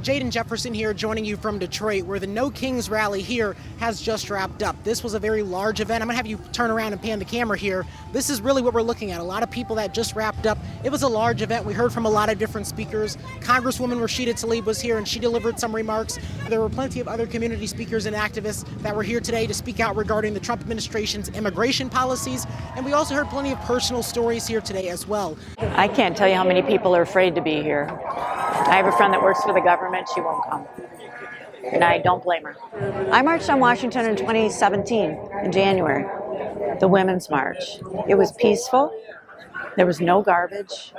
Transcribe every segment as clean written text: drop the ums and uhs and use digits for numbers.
Jaden, Jefferson here, joining you from Detroit, where the No Kings rally here has just wrapped up. This was a very large event. I'm going to have you turn around and pan the camera here. This is really what we're looking at. A lot of people that just wrapped up. It was a large event. We heard from a lot of different speakers. Congresswoman Rashida Tlaib was here, and she delivered some remarks. There were plenty of other community speakers and activists that were here today to speak out regarding the Trump administration's immigration policies. And we also heard plenty of personal stories here today as well. I can't tell you how many people are afraid to be here. I have a friend that works for the government. She won't come. And I don't blame her. I marched on Washington in 2017, in January, the Women's March. It was peaceful. There was no garbage.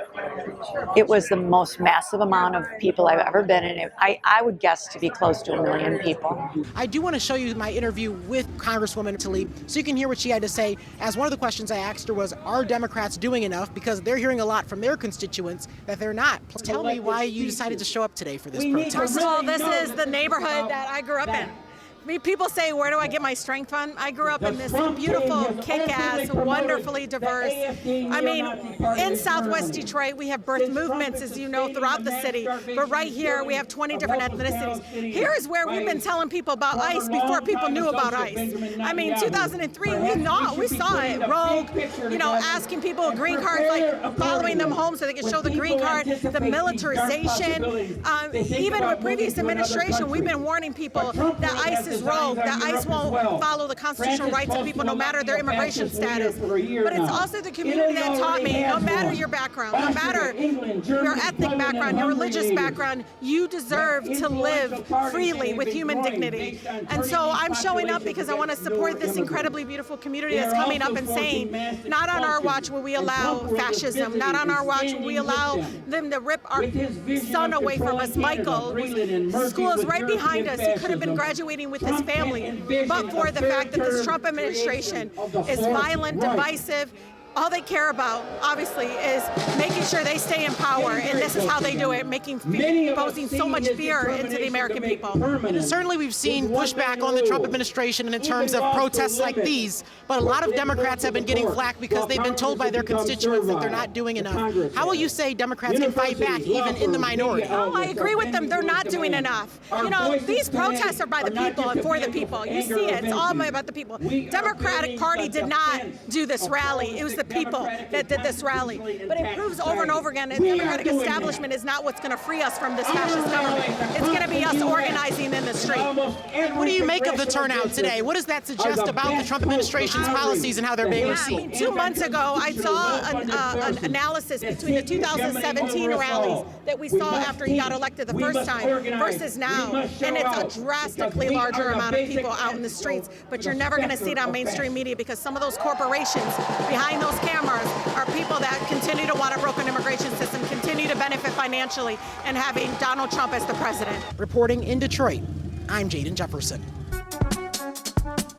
It was the most massive amount of people I've ever been in. I would guess to be close to 1 million people. I do want to show you my interview with Congresswoman Tlaib so you can hear what she had to say, as one of the questions I asked her was, are Democrats doing enough? Because they're hearing a lot from their constituents that they're not. Please tell me why you decided to show up today for this protest. First of all, this is the neighborhood that I grew up in. People say, where do I get my strength from? I grew up in this beautiful, kick-ass, wonderfully diverse. I mean, in Southwest Detroit, we have birth movements, as you know, throughout the city. But right here, we have 20 different ethnicities. Here is where we've been telling people about ICE before people knew about ICE. I mean, 2003, we saw it. Rogue, asking people green cards, like following them home so they could show the green card, the militarization. Even with previous administration, we've been warning people that ICE is rogue, that ICE won't follow the constitutional rights of people no matter their immigration status. But it's also the community that taught me, no matter your background, no matter your ethnic background, your religious background, you deserve to live freely with human dignity. And so I'm showing up because I want to support this incredibly beautiful community that's coming up and saying, not on our watch will we allow fascism, not on our watch will we allow them to rip our son away from us. Michael, school is right behind us. He could have been graduating with his family, but for the fact that this Trump administration is violent, divisive. All they care about, obviously, is making sure they stay in power, and this is how they do it, posing so much fear into the American people. And certainly we've seen pushback on the Trump administration in terms of protests like these, but a lot of Democrats have been getting flack because they've been told by their constituents that they're not doing enough. How will you say Democrats can fight back, even in the minority? Oh, I agree with them. They're not doing enough. These protests are by the people and for the people. You see it. It's all about the people. Democratic Party did not do this rally. It was the people that did this rally. But it proves over and over again that the Democratic establishment is not what's going to free us from this fascist government. It's going to be us organizing in the street. What do you make of the turnout today? What does that suggest about the Trump administration's policies and how they're being received? 2 months ago, I saw an analysis between the 2017 rallies that we saw after he got elected the first time versus now. And it's a drastically larger amount of people out in the streets. But you're never going to see it on mainstream media because some of those corporations behind those cameras are people that continue to want a broken immigration system, continue to benefit financially, and having Donald Trump as the president. Reporting in Detroit, I'm Jaden Jefferson.